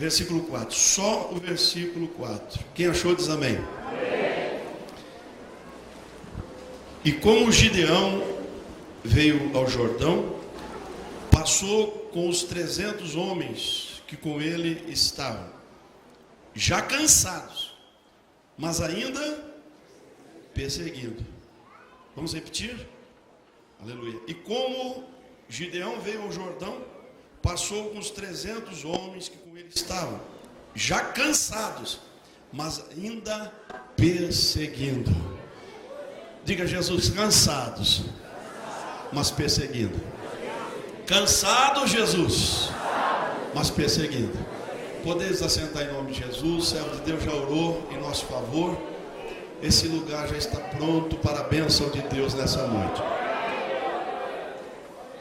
versículo 4. Só o versículo 4. Quem achou diz amém. E como Gideão veio ao Jordão, passou com os 300 homens que com ele estavam, já cansados, mas ainda perseguindo. Vamos repetir? Aleluia. E como Gideão veio ao Jordão, passou com os 300 homens que com ele estavam, já cansados, mas ainda perseguindo. Diga, Jesus, cansados, mas perseguindo. Cansado, Jesus, mas perseguindo. Podeis assentar em nome de Jesus. O servo de Deus já orou em nosso favor. Esse lugar já está pronto para a bênção de Deus nessa noite.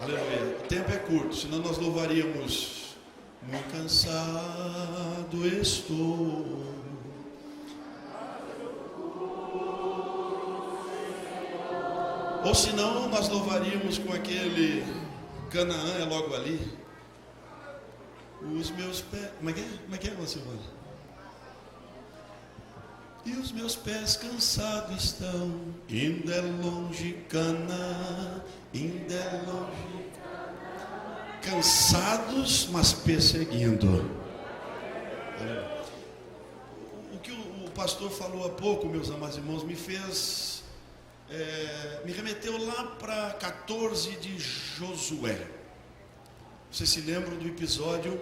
Aleluia. O tempo é curto, senão nós louvaríamos. Muito cansado estou. Ou senão nós louvaríamos com aquele Canaã é logo ali. Os meus pés. Como é que é, Silvana? E os meus pés cansados estão. Ainda é longe Canaã. Ainda é longe Canaã. Cansados, mas perseguindo. O que o pastor falou há pouco, meus amados irmãos, me fez. Me remeteu lá para 14 de Josué. Vocês se lembram do episódio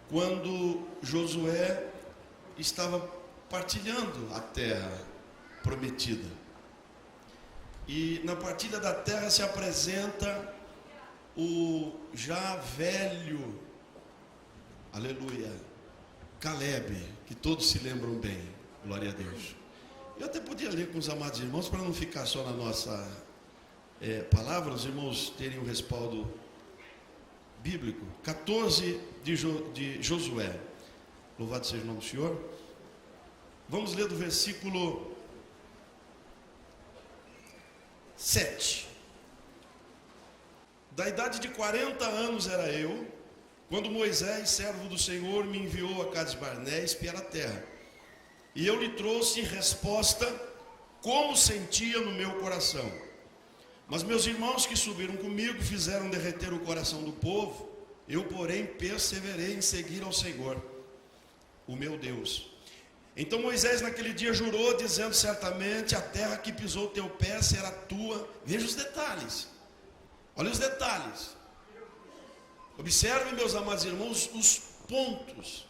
quando Josué estava partilhando a terra prometida. E na partilha da terra se apresenta o já velho, aleluia, Caleb, que todos se lembram bem, glória a Deus. Eu até podia ler com os amados irmãos, para não ficar só na nossa palavra, os irmãos terem o respaldo bíblico. 14 de Josué. Louvado seja o nome do Senhor. Vamos ler do versículo 7. Da idade de 40 anos era eu, quando Moisés, servo do Senhor, me enviou a Cades Barné espiar a terra. E eu lhe trouxe resposta como sentia no meu coração. Mas meus irmãos que subiram comigo fizeram derreter o coração do povo. Eu, porém, perseverei em seguir ao Senhor, o meu Deus. Então Moisés naquele dia jurou, dizendo: certamente a terra que pisou teu pé será tua. Veja os detalhes. Olha os detalhes. Observe, meus amados irmãos, os pontos.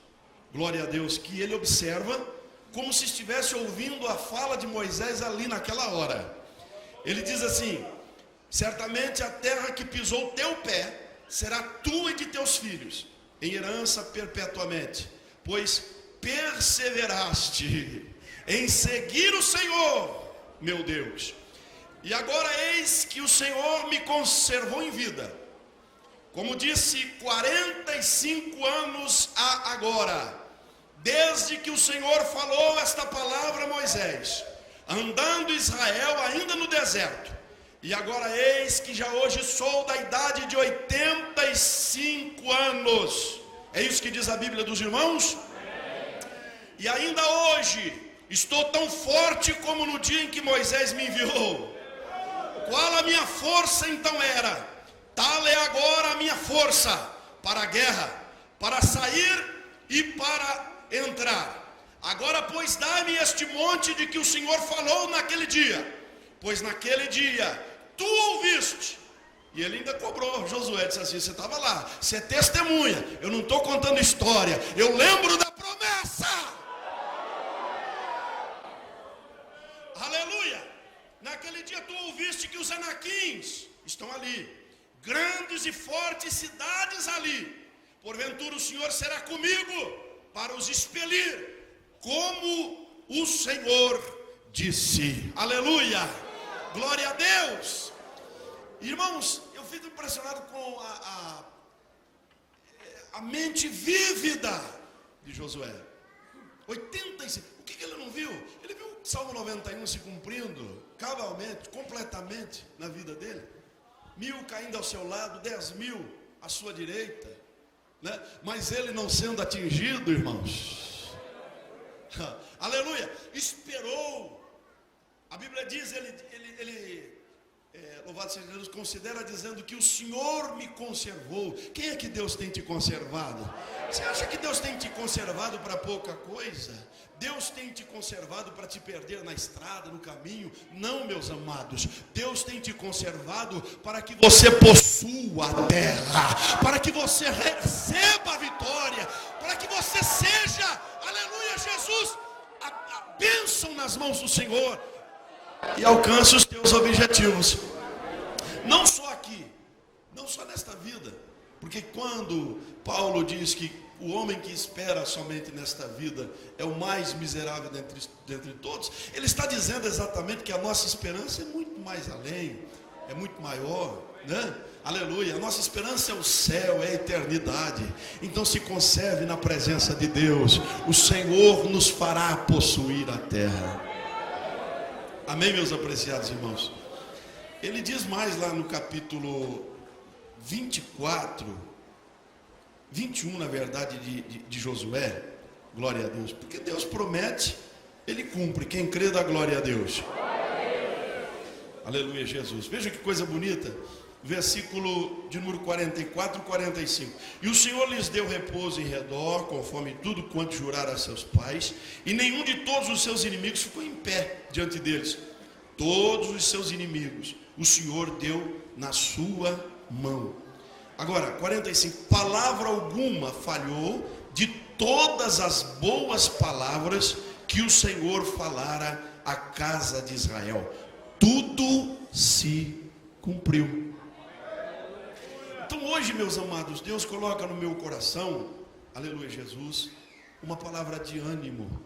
Glória a Deus, que ele observa como se estivesse ouvindo a fala de Moisés ali naquela hora. Ele diz assim: certamente a terra que pisou teu pé será tua e de teus filhos, em herança perpetuamente, pois perseveraste em seguir o Senhor, meu Deus. E agora eis que o Senhor me conservou em vida, como disse, 45 anos há agora, desde que o Senhor falou esta palavra a Moisés, andando Israel ainda no deserto. E agora eis que já hoje sou da idade de 85 anos. É isso que diz a Bíblia dos irmãos? E ainda hoje estou tão forte como no dia em que Moisés me enviou. Qual a minha força então era? Tal é agora a minha força para a guerra, para sair e para entrar. Agora, pois, dá-me este monte de que o Senhor falou naquele dia, pois naquele dia tu ouviste. E ele ainda cobrou Josué, disse assim: você estava lá, você é testemunha, eu não estou contando história, eu lembro da promessa. Aleluia. Naquele dia tu ouviste que os anaquins estão ali, grandes e fortes cidades ali. Porventura o Senhor será comigo para os expelir, como o Senhor disse. Aleluia, glória a Deus. Irmãos, eu fico impressionado com a mente vívida de Josué. 85, o que ele não viu? Ele viu o Salmo 91 se cumprindo cabalmente, completamente na vida dele. 1000 caindo ao seu lado, 10.000 à sua direita. né? Mas ele não sendo atingido, irmãos, aleluia, esperou. A Bíblia diz, louvado seja Deus, considera dizendo que o Senhor me conservou. Quem é que Deus tem te conservado? Você acha que Deus tem te conservado para pouca coisa? Deus tem te conservado para te perder na estrada, no caminho? Não, meus amados. Deus tem te conservado para que você possua a terra, para que você receba a vitória, para que você seja, aleluia, Jesus, a bênção nas mãos do Senhor e alcance os teus objetivos. Não só aqui, não só nesta vida, porque quando Paulo diz que o homem que espera somente nesta vida é o mais miserável dentre todos, ele está dizendo exatamente que a nossa esperança é muito mais além, é muito maior, né? Aleluia, a nossa esperança é o céu, é a eternidade. Então se conserve na presença de Deus, o Senhor nos fará possuir a terra. Amém, meus apreciados irmãos? Ele diz mais lá no capítulo 24, 21 na verdade de Josué, glória a Deus, porque Deus promete, Ele cumpre, quem crê dá glória a Deus. Aleluia, Jesus. Veja que coisa bonita, versículo de número 44 e 45. E o Senhor lhes deu repouso em redor, conforme tudo quanto jurara a seus pais, e nenhum de todos os seus inimigos ficou em pé diante deles. Todos os seus inimigos o Senhor deu na sua mão. Agora, 45, palavra alguma falhou de todas as boas palavras que o Senhor falara à casa de Israel. Tudo se cumpriu. Então hoje, meus amados, Deus coloca no meu coração, aleluia Jesus, uma palavra de ânimo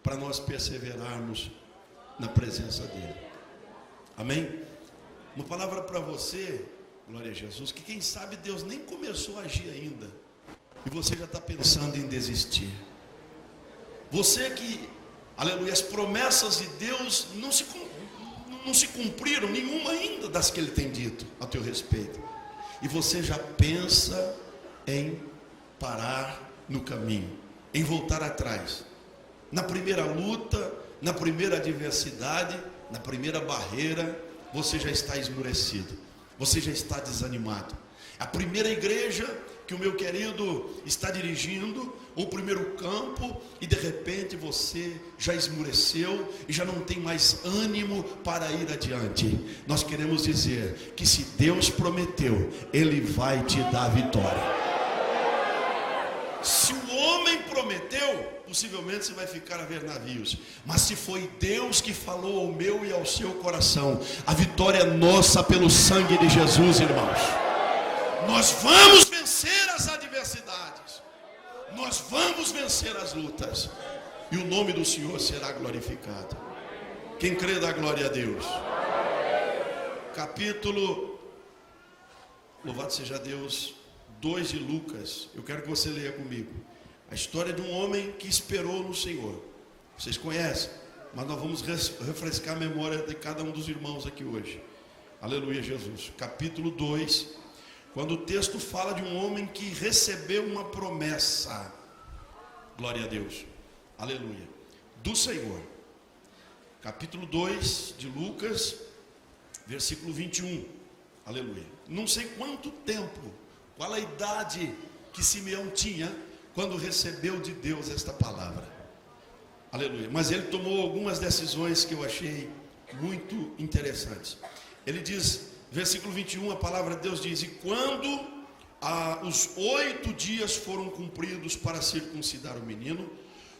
para nós perseverarmos na presença dEle. Amém? Uma palavra para você, glória a Jesus, que quem sabe Deus nem começou a agir ainda e você já está pensando em desistir. Você que, aleluia, as promessas de Deus não se cumpriram, nenhuma ainda das que Ele tem dito a teu respeito, e você já pensa em parar no caminho, em voltar atrás, na primeira luta, na primeira adversidade, na primeira barreira, você já está esmurecido, você já está desanimado. A primeira igreja que o meu querido está dirigindo, o primeiro campo, e de repente você já esmureceu e já não tem mais ânimo para ir adiante. Nós queremos dizer que se Deus prometeu, Ele vai te dar vitória. Se o homem prometeu, possivelmente você vai ficar a ver navios, mas se foi Deus que falou ao meu e ao seu coração, a vitória é nossa pelo sangue de Jesus, irmãos. Nós vamos vencer as adversidades, nós vamos vencer as lutas, e o nome do Senhor será glorificado. Quem crê dá glória a Deus. Capítulo, louvado seja Deus, 2 de Lucas. Eu quero que você leia comigo a história de um homem que esperou no Senhor. Vocês conhecem, mas nós vamos refrescar a memória de cada um dos irmãos aqui hoje. Aleluia, Jesus. Capítulo 2, quando o texto fala de um homem que recebeu uma promessa, glória a Deus, aleluia, do Senhor. Capítulo 2 de Lucas, versículo 21, aleluia. Não sei quanto tempo, qual a idade que Simeão tinha quando recebeu de Deus esta palavra, aleluia, mas ele tomou algumas decisões que eu achei muito interessantes. Ele diz, versículo 21, a palavra de Deus diz: e quando os 8 dias foram cumpridos para circuncidar o menino,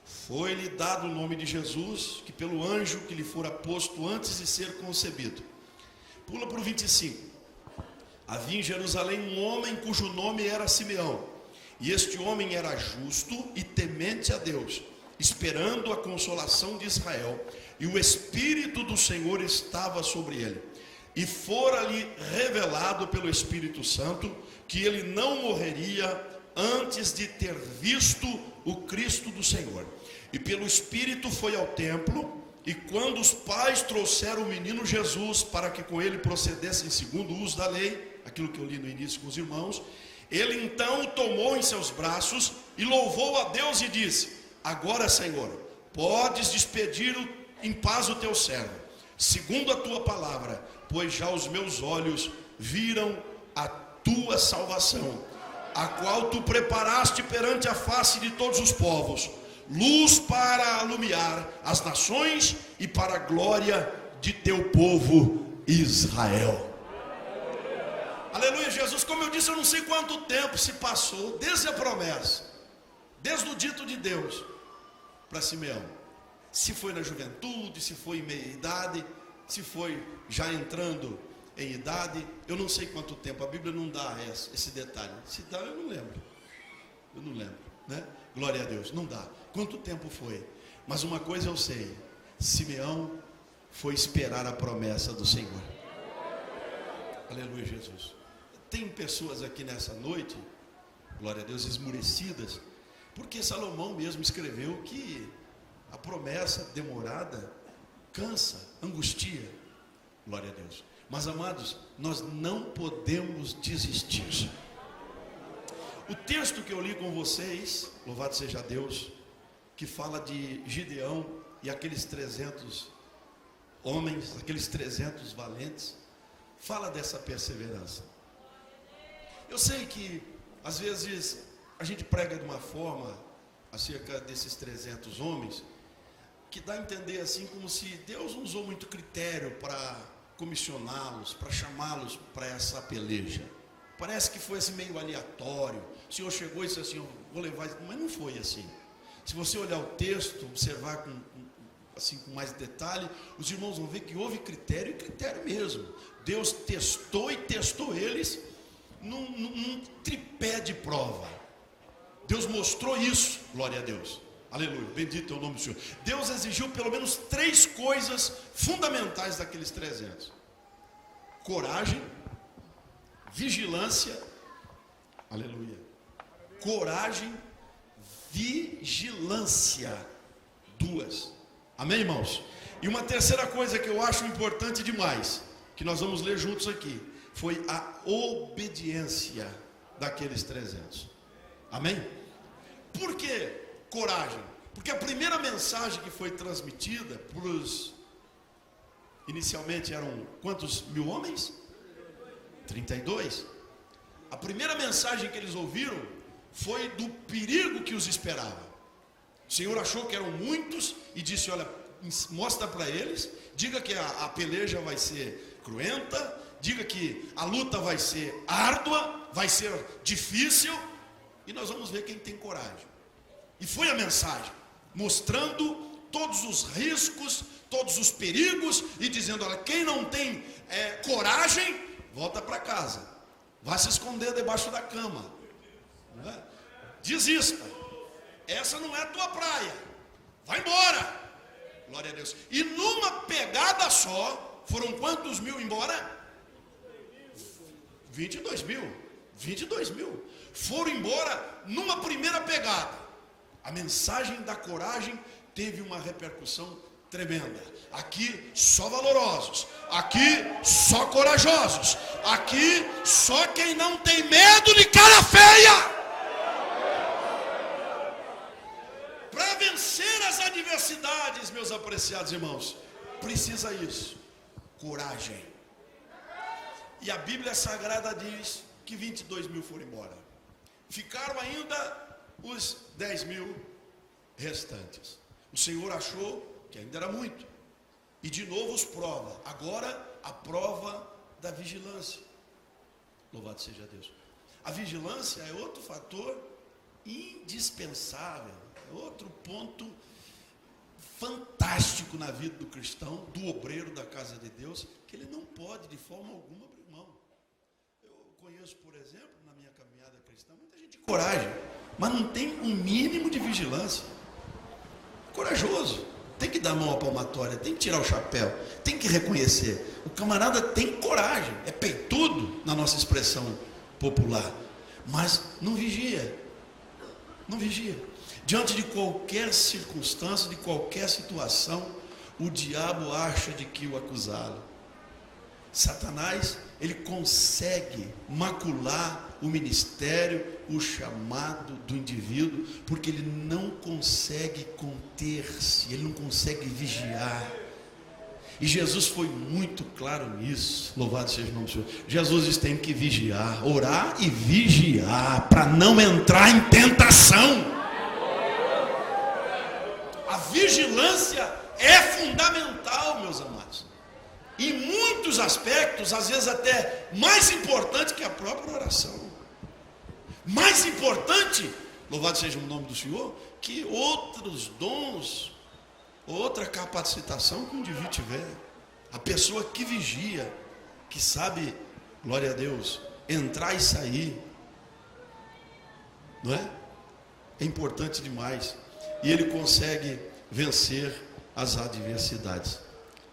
foi-lhe dado o nome de Jesus, que pelo anjo que lhe fora posto antes de ser concebido. Pula para o 25. Havia em Jerusalém um homem cujo nome era Simeão, e este homem era justo e temente a Deus, esperando a consolação de Israel, e o Espírito do Senhor estava sobre ele. E fora-lhe revelado pelo Espírito Santo que ele não morreria antes de ter visto o Cristo do Senhor. E pelo Espírito foi ao templo, e quando os pais trouxeram o menino Jesus para que com ele procedessem segundo o uso da lei, aquilo que eu li no início com os irmãos, Ele então o tomou em seus braços e louvou a Deus e disse: agora, Senhor, podes despedir em paz o teu servo, segundo a tua palavra, pois já os meus olhos viram a tua salvação, a qual tu preparaste perante a face de todos os povos, luz para alumiar as nações e para a glória de teu povo Israel. Aleluia, Jesus. Como eu disse, eu não sei quanto tempo se passou desde a promessa, desde o dito de Deus para Simeão. Se foi na juventude, se foi em meia idade, se foi já entrando em idade, eu não sei quanto tempo. A Bíblia não dá esse detalhe. Se dá, eu não lembro, né? Glória a Deus, não dá. Quanto tempo foi? Mas uma coisa eu sei: Simeão foi esperar a promessa do Senhor. Aleluia, Jesus. Tem pessoas aqui nessa noite, glória a Deus, esmurecidas, porque Salomão mesmo escreveu que a promessa demorada cansa, angustia. Glória a Deus. Mas, amados, nós não podemos desistir. O texto que eu li com vocês, louvado seja Deus, que fala de Gideão e aqueles 300 homens, aqueles 300 valentes, fala dessa perseverança. Eu sei que às vezes a gente prega de uma forma acerca desses 300 homens que dá a entender assim como se Deus não usou muito critério para comissioná-los, para chamá-los para essa peleja. Parece que foi assim meio aleatório. O Senhor chegou e disse assim: eu vou levar, mas não foi assim. Se você olhar o texto, observar com mais detalhe, os irmãos vão ver que houve critério, e critério mesmo. Deus testou e testou eles num tripé de prova. Deus mostrou isso, glória a Deus, aleluia, bendito é o nome do Senhor. Deus exigiu pelo menos 3 coisas fundamentais daqueles 300: coragem, vigilância, aleluia, coragem, vigilância, 2, amém, irmãos? E uma terceira coisa que eu acho importante demais, que nós vamos ler juntos aqui, foi a obediência daqueles 300, amém? Por que coragem? Porque a primeira mensagem que foi transmitida para os, inicialmente eram quantos mil homens? 32. A primeira mensagem que eles ouviram foi do perigo que os esperava. O Senhor achou que eram muitos e disse: olha, mostra para eles, diga que a peleja vai ser cruenta, diga que a luta vai ser árdua, vai ser difícil, e nós vamos ver quem tem coragem. E foi a mensagem, mostrando todos os riscos, todos os perigos, e dizendo: olha, quem não tem coragem, volta para casa, vai se esconder debaixo da cama, não é? Desista, essa não é a tua praia, vai embora, glória a Deus. E numa pegada só, foram quantos mil embora? 22 mil, foram embora numa primeira pegada. A mensagem da coragem teve uma repercussão tremenda. Aqui só valorosos, aqui só corajosos, aqui só quem não tem medo de cara feia. Para vencer as adversidades, meus apreciados irmãos, precisa isso, coragem. E a Bíblia Sagrada diz que 22 mil foram embora. Ficaram ainda os 10 mil restantes. O Senhor achou que ainda era muito, e de novo os prova. Agora a prova da vigilância. Louvado seja Deus. A vigilância é outro fator indispensável, é outro ponto fantástico na vida do cristão, do obreiro da casa de Deus, que ele não pode de forma alguma abrir mão. Eu conheço, por exemplo, na minha caminhada cristã, muita gente de coragem, mas não tem um mínimo de vigilância. Corajoso, tem que dar a mão à palmatória, tem que tirar o chapéu, tem que reconhecer. O camarada tem coragem, é peitudo na nossa expressão popular, mas não vigia. Não vigia. Diante de qualquer circunstância, de qualquer situação, o diabo acha de que o acusá-lo. Satanás, ele consegue macular o ministério, o chamado do indivíduo, porque ele não consegue conter-se, ele não consegue vigiar. E Jesus foi muito claro nisso. Louvado seja o nome do Senhor. Jesus disse: tem que vigiar, orar e vigiar, para não entrar em tentação. A vigilância é fundamental, meus amados, em muitos aspectos, às vezes até mais importante que a própria oração, mais importante, louvado seja o nome do Senhor, que outros dons, outra capacitação que um indivíduo tiver. A pessoa que vigia, que sabe, glória a Deus, entrar e sair, não é? É importante demais. E ele consegue vencer as adversidades.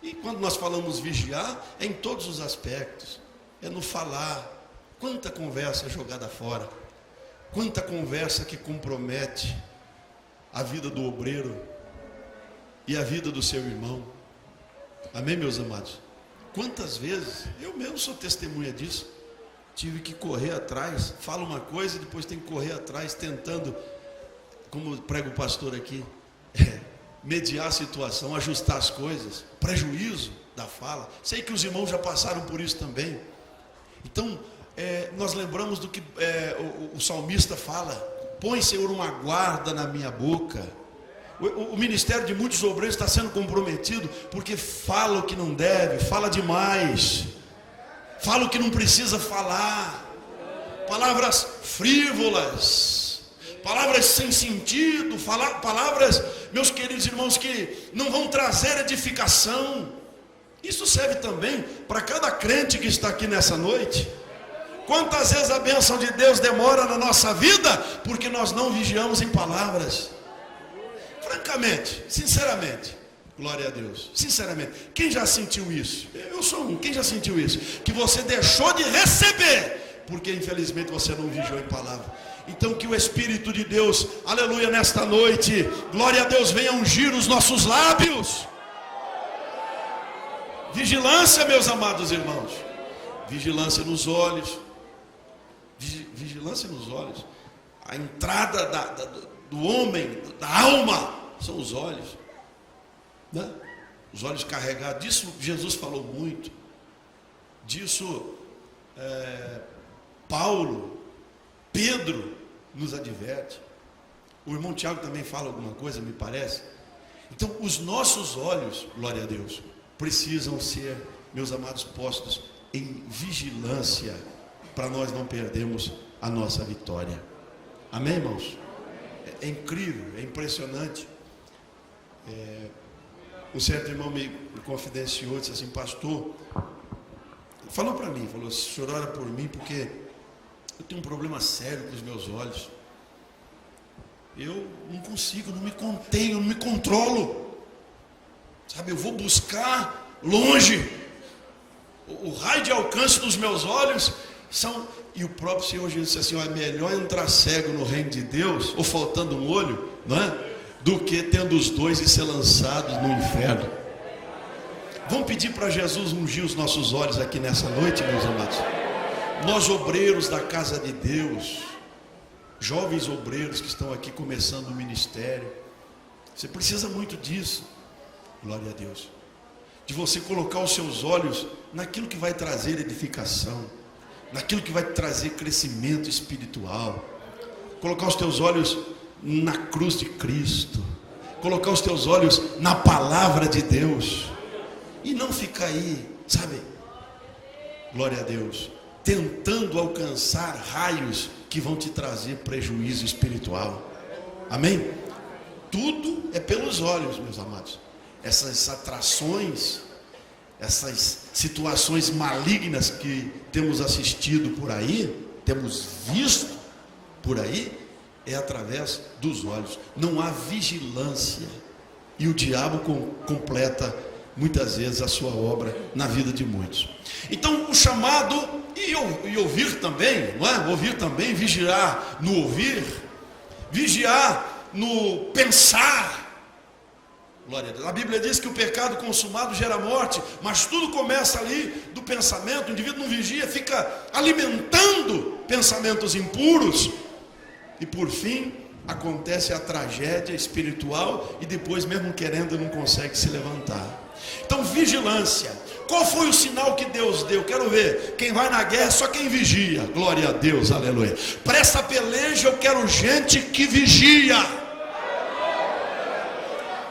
E quando nós falamos vigiar, é em todos os aspectos. É no falar. Quanta conversa jogada fora. Quanta conversa que compromete a vida do obreiro e a vida do seu irmão. Amém, meus amados? Quantas vezes, eu mesmo sou testemunha disso, tive que correr atrás, fala uma coisa e depois tem que correr atrás, tentando, como prega o pastor aqui, mediar a situação, ajustar as coisas, prejuízo da fala. Sei que os irmãos já passaram por isso também. Então, nós lembramos do que o salmista fala: põe, Senhor, uma guarda na minha boca. O ministério de muitos obreiros está sendo comprometido porque fala o que não deve, fala demais, fala o que não precisa falar, palavras frívolas, palavras sem sentido, palavras, meus queridos irmãos, que não vão trazer edificação. Isso serve também para cada crente que está aqui nessa noite. Quantas vezes a bênção de Deus demora na nossa vida porque nós não vigiamos em palavras? Francamente, sinceramente, glória a Deus, sinceramente, quem já sentiu isso? Eu sou um, quem já sentiu isso? Que você deixou de receber porque infelizmente você não vigiou em palavra. Então que o Espírito de Deus, aleluia, nesta noite, glória a Deus, venha ungir os nossos lábios. Vigilância, meus amados irmãos, vigilância nos olhos, vigilância nos olhos. A entrada do homem, da alma, são os olhos, né? Os olhos carregados. Disso Jesus falou muito. Disso Paulo, Pedro nos adverte. O irmão Tiago também fala alguma coisa, me parece. Então os nossos olhos, glória a Deus, precisam ser, meus amados, postos em vigilância, para nós não perdermos a nossa vitória. Amém, irmãos? É incrível, é impressionante. Um certo irmão me confidenciou, disse assim: pastor, falou para mim, falou: o senhor ora por mim porque eu tenho um problema sério com os meus olhos. Eu não consigo, não me contenho, não me controlo. Sabe, eu vou buscar longe. O raio de alcance dos meus olhos são... E o próprio Senhor Jesus disse assim: ó, é melhor entrar cego no reino de Deus, ou faltando um olho, não é? Do que tendo os dois e ser lançados no inferno. Vamos pedir para Jesus ungir os nossos olhos aqui nessa noite, meus amados. Nós, obreiros da casa de Deus, jovens obreiros que estão aqui começando o ministério, você precisa muito disso, glória a Deus, de você colocar os seus olhos naquilo que vai trazer edificação, naquilo que vai trazer crescimento espiritual. Colocar os teus olhos na cruz de Cristo, colocar os teus olhos na palavra de Deus, e não ficar aí, sabe, glória a Deus, tentando alcançar raios que vão te trazer prejuízo espiritual. Amém? Tudo é pelos olhos, meus amados. Essas atrações, essas situações malignas que temos assistido por aí, temos visto por aí, é através dos olhos. Não há vigilância, e o diabo completa muitas vezes a sua obra na vida de muitos. Então o chamado, e ouvir também, não é? Ouvir também, vigiar no ouvir, vigiar no pensar, Glória a Deus. A Bíblia diz que o pecado consumado gera morte, mas tudo começa ali do pensamento. O indivíduo não vigia, fica alimentando pensamentos impuros, e por fim acontece a tragédia espiritual, e depois, mesmo querendo, não consegue se levantar. Então, vigilância. Qual foi o sinal que Deus deu? Quero ver. Quem vai na guerra, só quem vigia. Glória a Deus, aleluia. Para essa peleja eu quero gente que vigia.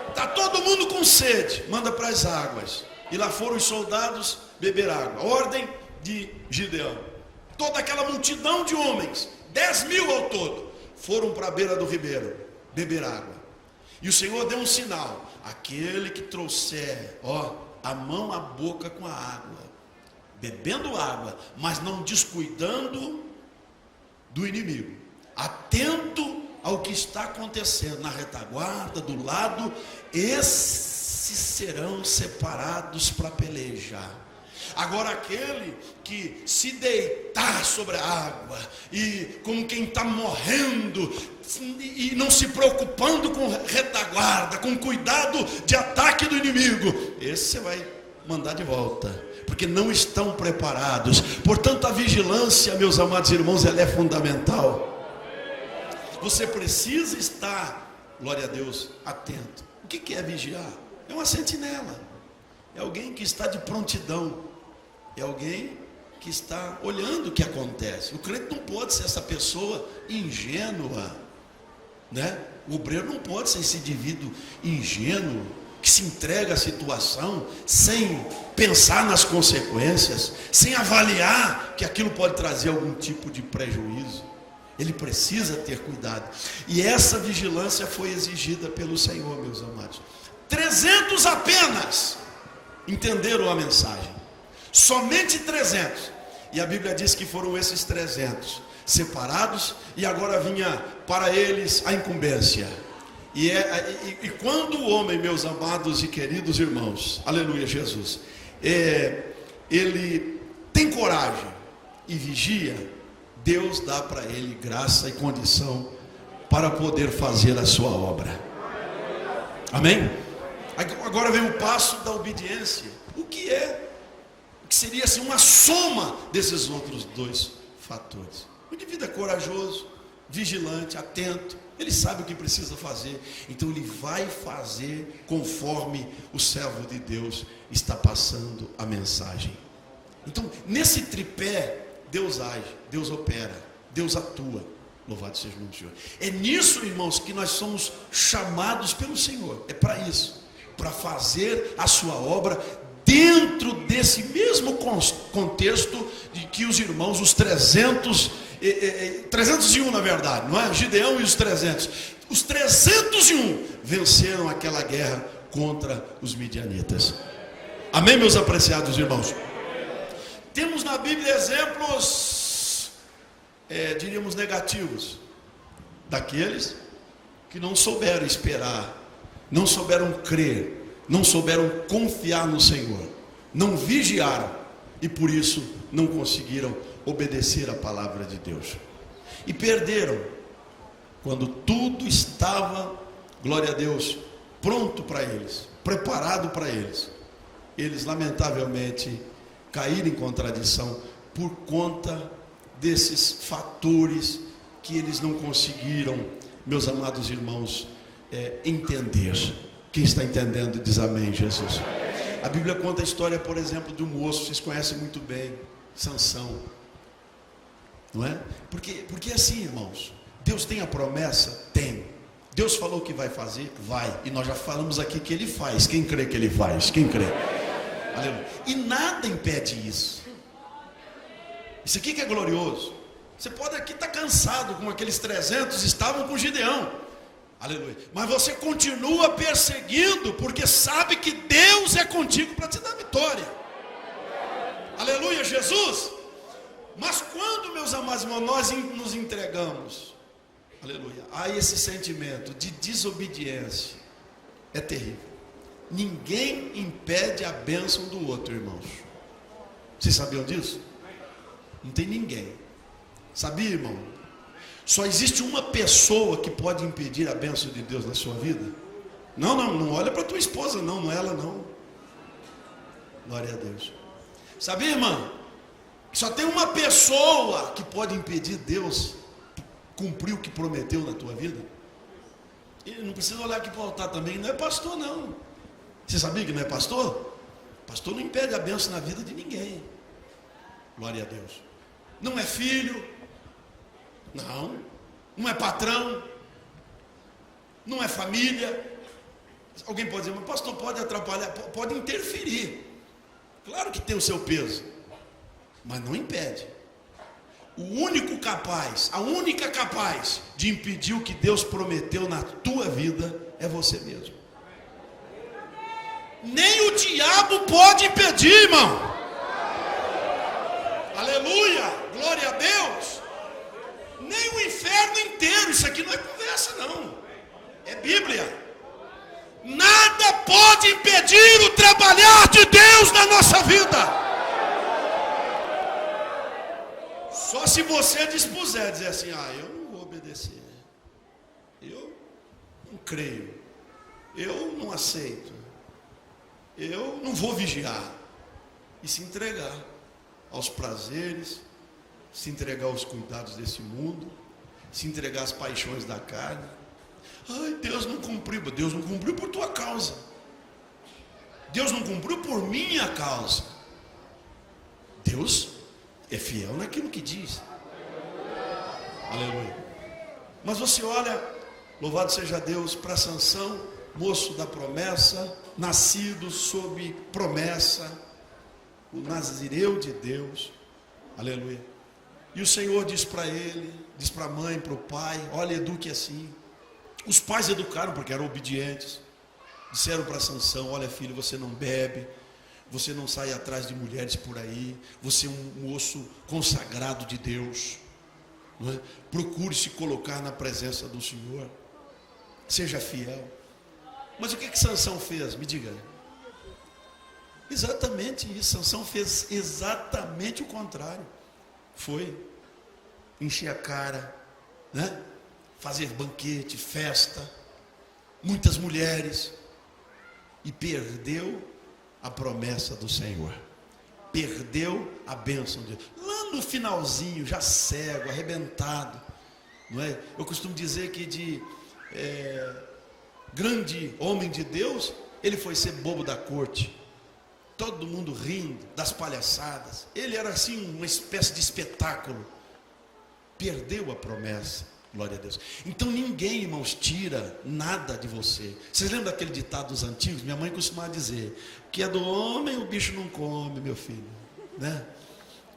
Está todo mundo com sede, manda para as águas. E lá foram os soldados beber água. Ordem de Gideão. Toda aquela multidão de homens, 10.000 ao todo, foram para a beira do ribeiro beber água. E o Senhor deu um sinal: aquele que trouxer, a mão à boca com a água, bebendo água, mas não descuidando do inimigo, atento ao que está acontecendo na retaguarda, do lado, esses serão separados para pelejar. Agora, aquele que se deitar sobre a água, e como quem está morrendo, e não se preocupando com retaguarda, com cuidado de ataque do inimigo, esse você vai mandar de volta, porque não estão preparados. Portanto, a vigilância, meus amados irmãos, ela é fundamental. Você precisa estar, glória a Deus, atento. O que é vigiar? É uma sentinela, é alguém que está de prontidão, é alguém que está olhando o que acontece. O crente não pode ser essa pessoa ingênua, né? O obreiro não pode ser esse indivíduo ingênuo, que se entrega à situação sem pensar nas consequências, sem avaliar que aquilo pode trazer algum tipo de prejuízo. Ele precisa ter cuidado. E essa vigilância foi exigida pelo Senhor, meus amados. 300 apenas entenderam a mensagem. Somente 300. E a Bíblia diz que foram esses 300 separados, e agora vinha para eles a incumbência. E quando o homem, meus amados e queridos irmãos, aleluia Jesus, ele tem coragem e vigia, Deus dá para ele graça e condição para poder fazer a sua obra. Amém? Agora vem o passo da obediência. O que seria assim uma soma desses outros dois fatores? O indivíduo é corajoso, vigilante, atento, ele sabe o que precisa fazer, então ele vai fazer conforme o servo de Deus está passando a mensagem. Então, nesse tripé, Deus age, Deus opera, Deus atua. Louvado seja o nome do Senhor. É nisso, irmãos, que nós somos chamados pelo Senhor. É para isso, para fazer a sua obra dentro desse mesmo contexto de que os irmãos, os 301 na verdade, não é? Gideão e os 300. Os 301 venceram aquela guerra contra os midianitas. Amém, meus apreciados irmãos? Temos na Bíblia exemplos, diríamos, negativos, daqueles que não souberam esperar, não souberam crer, não souberam confiar no Senhor, não vigiaram, e por isso não conseguiram obedecer a palavra de Deus, e perderam, quando tudo estava, glória a Deus, pronto para eles, preparado para eles, eles lamentavelmente caíram em contradição por conta desses fatores que eles não conseguiram, meus amados irmãos, entender. Quem está entendendo diz amém, Jesus. A Bíblia conta a história, por exemplo, de um moço, vocês conhecem muito bem, Sansão, não é? Porque assim, irmãos, Deus tem a promessa? Tem. Deus falou que vai fazer? Vai. E nós já falamos aqui que Ele faz. Quem crê que Ele faz? Quem crê? Aleluia. E nada impede isso. Isso aqui que é glorioso. Você pode aqui estar cansado, como aqueles 300 estavam com Gideão. Aleluia. Mas você continua perseguindo, porque sabe que Deus é contigo para te dar vitória. Aleluia, Jesus. Mas quando, meus amados irmãos, nós nos entregamos, aleluia, a esse sentimento de desobediência, é terrível. Ninguém impede a bênção do outro, irmãos. Vocês sabiam disso? Não tem ninguém. Sabia, irmão? Só existe uma pessoa que pode impedir a bênção de Deus na sua vida, Não olha para tua esposa, não é ela não. Glória a Deus. Sabia, irmã? Só tem uma pessoa que pode impedir Deus cumprir o que prometeu na tua vida. E não precisa olhar aqui para o altar também, não é pastor não. Você sabia que não é pastor? Pastor não impede a bênção na vida de ninguém. Glória a Deus. Não é filho, não é patrão, não é família. Alguém pode dizer, mas pastor, pode atrapalhar, pode interferir. Claro que tem o seu peso, mas não impede. O único capaz, a única capaz de impedir o que Deus prometeu na tua vida é você mesmo. Nem o diabo pode impedir, irmão. Aleluia, glória a Deus. Nem o inferno inteiro. Isso aqui não é conversa não, é Bíblia. Nada pode impedir o trabalhar de Deus na nossa vida. Só se você dispuser, dizer assim, eu não vou obedecer, eu não creio, eu não aceito, eu não vou vigiar, e se entregar aos prazeres, se entregar aos cuidados desse mundo, se entregar às paixões da carne. Ai, Deus não cumpriu por tua causa, Deus não cumpriu por minha causa. Deus é fiel naquilo que diz. Aleluia. Mas você olha, louvado seja Deus, para Sansão, moço da promessa, nascido sob promessa, o nazireu de Deus. Aleluia. E o Senhor diz para ele, diz para a mãe, para o pai, olha, eduque assim. Os pais educaram porque eram obedientes. Disseram para Sansão, olha filho, você não bebe, você não sai atrás de mulheres por aí, você é um moço consagrado de Deus, não é? Procure se colocar na presença do Senhor, seja fiel. Mas o que Sansão fez? Me diga. Exatamente isso. Sansão fez exatamente o contrário. Foi encher a cara, né? Fazer banquete, festa, muitas mulheres, e perdeu a promessa do Senhor, perdeu a bênção de Deus. Lá no finalzinho, já cego, arrebentado, não é? Eu costumo dizer que de grande homem de Deus, ele foi ser bobo da corte, todo mundo rindo das palhaçadas, ele era assim uma espécie de espetáculo, perdeu a promessa. Glória a Deus. Então ninguém, irmãos, tira nada de você. Vocês lembram daquele ditado dos antigos? Minha mãe costumava dizer, que é do homem o bicho não come, meu filho, né?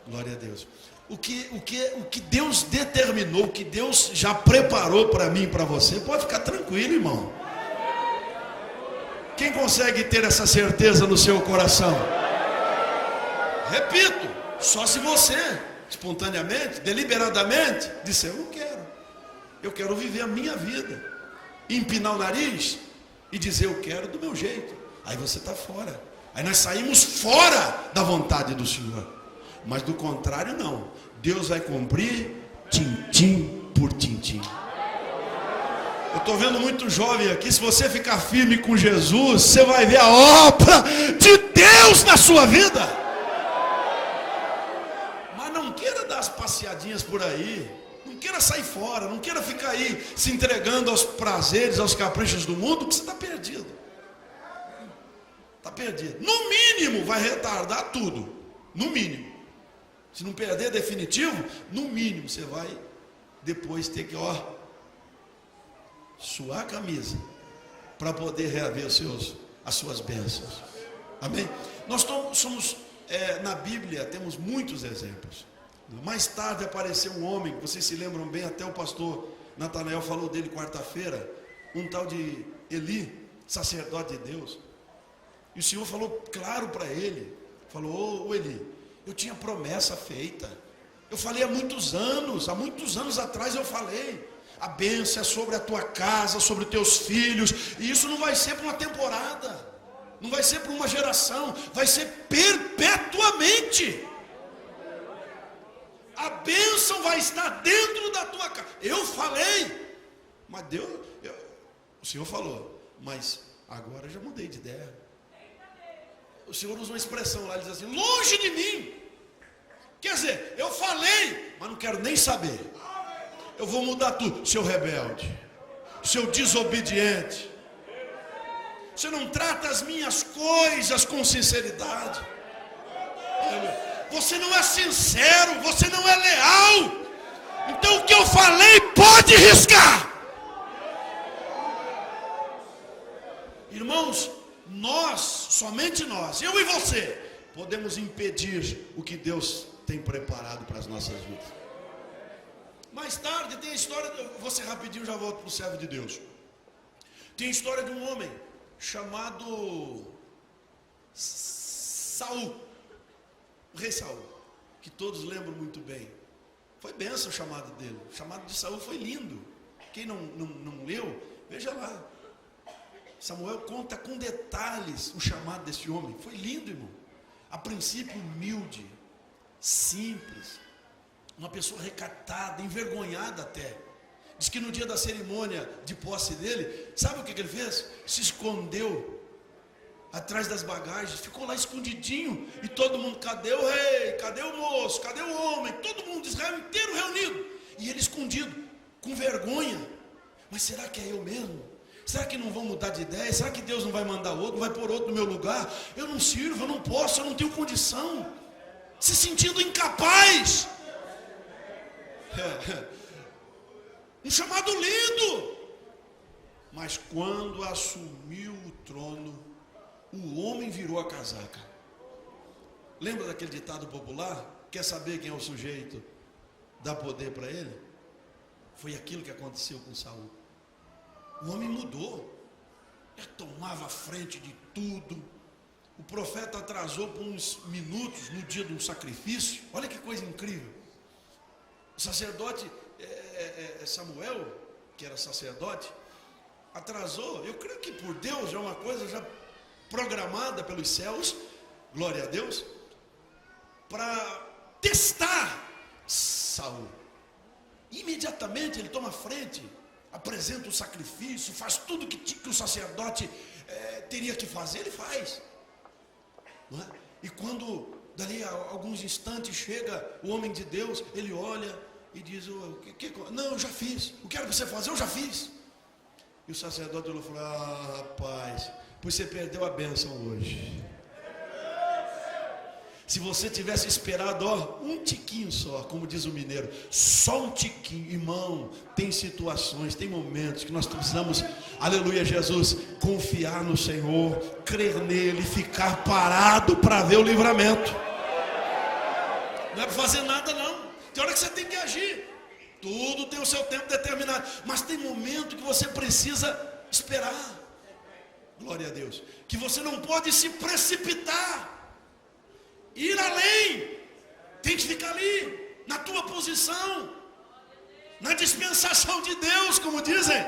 Glória a Deus. O que Deus determinou, o que Deus já preparou para mim e para você, pode ficar tranquilo, irmão. Quem consegue ter essa certeza no seu coração? Repito, só se você espontaneamente, deliberadamente disser, eu não quero. Eu quero viver a minha vida, empinar o nariz e dizer eu quero do meu jeito. Aí você está fora. Aí nós saímos fora da vontade do Senhor. Mas do contrário não. Deus vai cumprir tintim por tintim. Eu estou vendo muito jovem aqui. Se você ficar firme com Jesus, você vai ver a obra de Deus na sua vida. Mas não queira dar as passeadinhas por aí. Não queira sair fora, não queira ficar aí se entregando aos prazeres, aos caprichos do mundo, porque você está perdido. Está perdido. No mínimo vai retardar tudo. No mínimo. Se não perder definitivo, no mínimo você vai depois ter que, suar a camisa para poder reaver as suas bênçãos. Amém? Nós somos, na Bíblia, temos muitos exemplos. Mais tarde apareceu um homem, vocês se lembram bem, até o pastor Natanael falou dele quarta-feira, um tal de Eli, sacerdote de Deus. E o Senhor falou claro para ele, falou, ô Eli, eu tinha promessa feita, eu falei há muitos anos atrás eu falei, a bênção é sobre a tua casa, sobre os teus filhos, e isso não vai ser por uma temporada, não vai ser por uma geração, vai ser perpetuamente. A bênção vai estar dentro da tua casa. Eu falei, mas Deus, o Senhor falou, mas agora eu já mudei de ideia. O Senhor usa uma expressão lá, ele diz assim: longe de mim. Quer dizer, eu falei, mas não quero nem saber. Eu vou mudar tudo. Seu rebelde, seu desobediente, você não trata as minhas coisas com sinceridade, você não é sincero, você não é leal. Então o que eu falei pode riscar. Irmãos, nós, somente nós, eu e você, podemos impedir o que Deus tem preparado para as nossas vidas. Mais tarde tem a história, vou ser rapidinho, já volto para o servo de Deus. Tem a história de um homem chamado Saul, o rei Saul, que todos lembram muito bem. Foi bênção o chamado dele. O chamado de Saul foi lindo. Quem não leu, veja lá. Samuel conta com detalhes o chamado desse homem. Foi lindo, irmão. A princípio humilde, simples, uma pessoa recatada, envergonhada até. Diz que no dia da cerimônia de posse dele, sabe o que ele fez? Se escondeu atrás das bagagens, ficou lá escondidinho, e todo mundo: cadê o rei? Cadê o moço? Cadê o homem? Todo mundo de Israel inteiro reunido, e ele escondido, com vergonha. Mas será que é eu mesmo? Será que não vão mudar de ideia? Será que Deus não vai mandar outro, não vai pôr outro no meu lugar? Eu não sirvo, eu não posso, eu não tenho condição. Se sentindo incapaz. Um chamado lindo. Mas quando assumiu o trono, o homem virou a casaca. Lembra daquele ditado popular? Quer saber quem é o sujeito? Dá poder para ele? Foi aquilo que aconteceu com Saul. O homem mudou. Ele tomava a frente de tudo. O profeta atrasou por uns minutos no dia do sacrifício. Olha que coisa incrível. O sacerdote Samuel, que era sacerdote, atrasou. Eu creio que por Deus é uma coisa já programada pelos céus, glória a Deus, para testar Saul. Imediatamente ele toma a frente, apresenta o sacrifício, faz tudo que o sacerdote teria que fazer, ele faz. Não é? E quando dali a alguns instantes chega o homem de Deus, ele olha e diz: não, eu já fiz, o que era para você fazer, eu já fiz. E o sacerdote falou: ah, rapaz, pois você perdeu a bênção hoje. Se você tivesse esperado, um tiquinho só, como diz o mineiro, só um tiquinho, irmão, tem situações, tem momentos que nós precisamos, aleluia Jesus, confiar no Senhor, crer nele, ficar parado para ver o livramento. Não é para fazer nada não, tem hora que você tem que agir, tudo tem o seu tempo determinado, mas tem momento que você precisa esperar, glória a Deus, que você não pode se precipitar, ir além, tem que ficar ali, na tua posição, na dispensação de Deus, como dizem,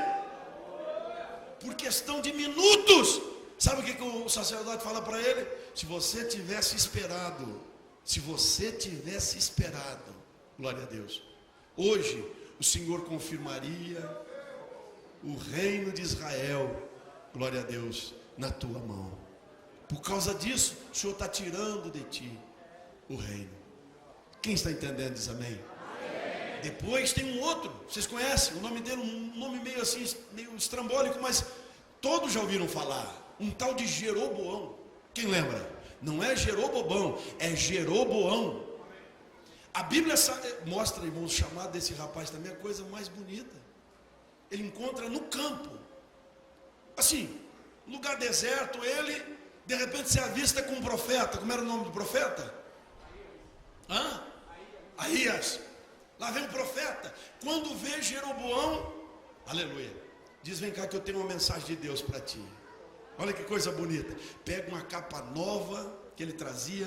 por questão de minutos. Sabe o que o sacerdote fala para ele? Se você tivesse esperado, glória a Deus, hoje o Senhor confirmaria o reino de Israel, glória a Deus, na tua mão. Por causa disso, o Senhor está tirando de ti o reino. Quem está entendendo diz amém? Amém. Depois tem um outro, vocês conhecem, o nome dele, um nome meio assim, meio estrambólico, mas todos já ouviram falar, um tal de Jeroboão. Quem lembra? Não é Jerobobão, é Jeroboão. A Bíblia mostra, irmãos, o chamado desse rapaz também é a coisa mais bonita. Ele encontra no campo, assim, lugar deserto, ele de repente se avista com um profeta. Como era o nome do profeta? Aías. Lá vem o profeta. Quando vê Jeroboão, aleluia, diz: vem cá que eu tenho uma mensagem de Deus para ti. Olha que coisa bonita. Pega uma capa nova que ele trazia,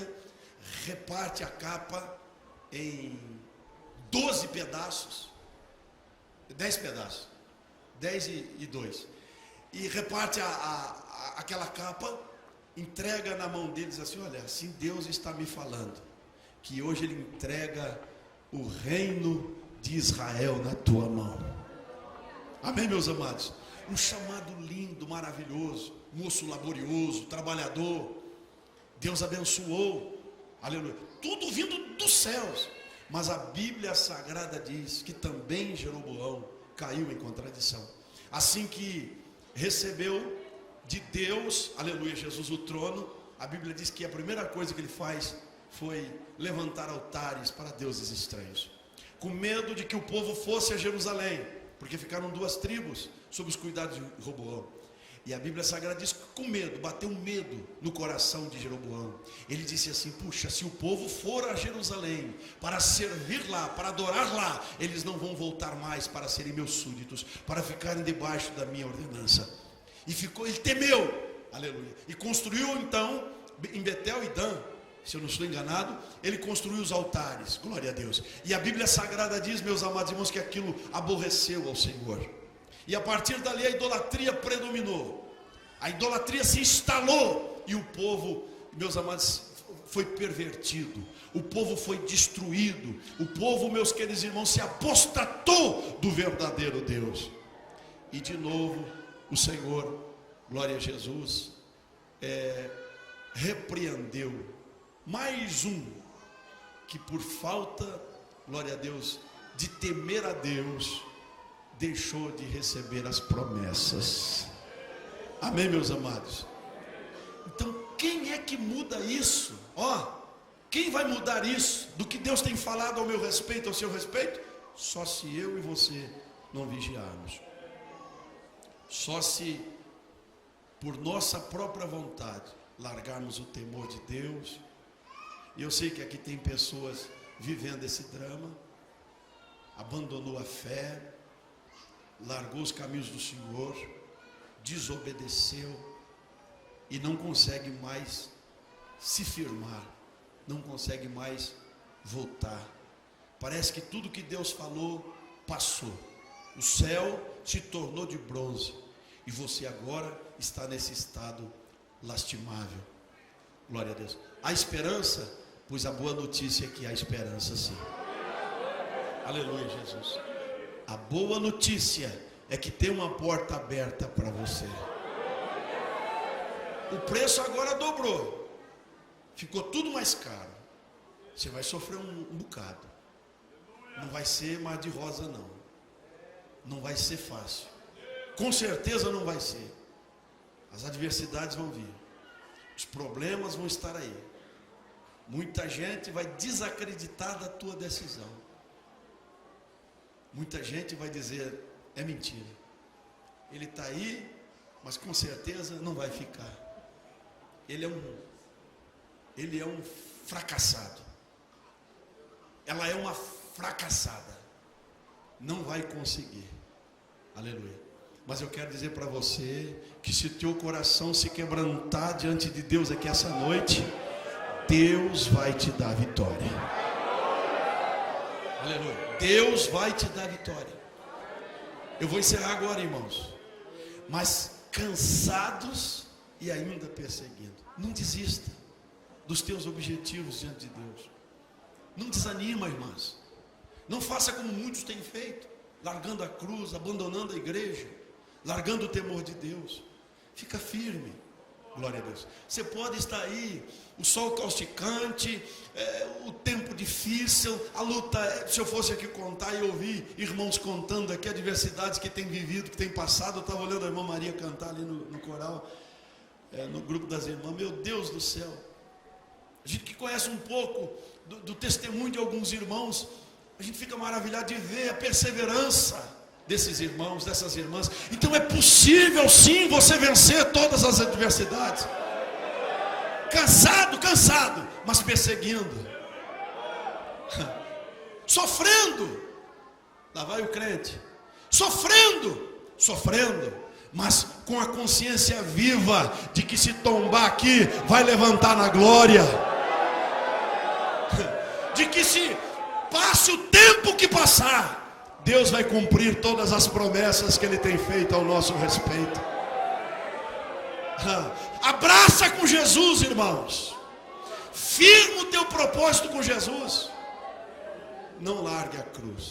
reparte a capa em 12 pedaços, 10 pedaços, 10 e 2, e reparte aquela capa, entrega na mão deles assim: olha, assim Deus está me falando, que hoje Ele entrega o reino de Israel na tua mão. Amém, meus amados? Um chamado lindo, maravilhoso. moço laborioso, trabalhador. Deus abençoou, aleluia, tudo vindo dos céus. Mas a Bíblia Sagrada diz que também Jeroboão caiu em contradição. Assim que recebeu de Deus, aleluia, Jesus o trono, a Bíblia diz que a primeira coisa que ele faz foi levantar altares para deuses estranhos, com medo de que o povo fosse a Jerusalém, porque ficaram 2 tribos sob os cuidados de Roboão. E a Bíblia Sagrada diz que com medo, bateu um medo no coração de Jeroboão. Ele disse assim: puxa, se o povo for a Jerusalém para servir lá, para adorar lá, eles não vão voltar mais para serem meus súditos, para ficarem debaixo da minha ordenança. E ficou, ele temeu, aleluia, e construiu então em Betel e Dan, se eu não estou enganado, ele construiu os altares, glória a Deus. E a Bíblia Sagrada diz, meus amados irmãos, que aquilo aborreceu ao Senhor. E a partir dali a idolatria predominou, a idolatria se instalou, e o povo, meus amados, foi pervertido, o povo foi destruído, o povo, meus queridos irmãos, se apostatou do verdadeiro Deus. E de novo o Senhor, glória a Jesus, repreendeu mais um que por falta, glória a Deus, de temer a Deus, deixou de receber as promessas. Amém, meus amados? Então, quem é que muda isso? Quem vai mudar isso? Do que Deus tem falado ao meu respeito, ao seu respeito? Só se eu e você não vigiarmos. Só se, por nossa própria vontade, largarmos o temor de Deus. E eu sei que aqui tem pessoas vivendo esse drama, abandonou a fé, largou os caminhos do Senhor, desobedeceu e não consegue mais se firmar, não consegue mais voltar. Parece que tudo que Deus falou passou, o céu se tornou de bronze e você agora está nesse estado lastimável. Glória a Deus. Há esperança? Pois a boa notícia é que há esperança sim. Aleluia, Jesus. A boa notícia é que tem uma porta aberta para você. O preço agora dobrou, ficou tudo mais caro. Você vai sofrer um bocado. Não vai ser mar de rosa não. Não vai ser fácil. Com certeza não vai ser. As adversidades vão vir. Os problemas vão estar aí. Muita gente vai desacreditar da tua decisão. Muita gente vai dizer, é mentira. Ele está aí, mas com certeza não vai ficar. Ele é um fracassado. Ela é uma fracassada. Não vai conseguir. Aleluia. Mas eu quero dizer para você que se o teu coração se quebrantar diante de Deus aqui essa noite, Deus vai te dar vitória. Aleluia. Deus vai te dar vitória. Eu vou encerrar agora, irmãos. Mas cansados e ainda perseguindo. Não desista dos teus objetivos diante de Deus. Não desanima, irmãos. Não faça como muitos têm feito, largando a cruz, abandonando a igreja, largando o temor de Deus. Fica firme. Glória a Deus. Você pode estar aí, o sol causticante, o tempo difícil, a luta. Se eu fosse aqui contar e ouvir irmãos contando aqui adversidades que têm vivido, que têm passado. Eu estava olhando a irmã Maria cantar ali no coral, no grupo das irmãs. Meu Deus do céu. A gente que conhece um pouco do testemunho de alguns irmãos, a gente fica maravilhado de ver a perseverança desses irmãos, dessas irmãs. Então é possível sim você vencer todas as adversidades. Cansado, mas perseguindo. Sofrendo. Lá vai o crente. Sofrendo, mas com a consciência viva de que se tombar aqui, vai levantar na glória. De que se passe o tempo que passar, Deus vai cumprir todas as promessas que Ele tem feito ao nosso respeito. Abraça com Jesus, irmãos. Firma o teu propósito com Jesus. Não largue a cruz.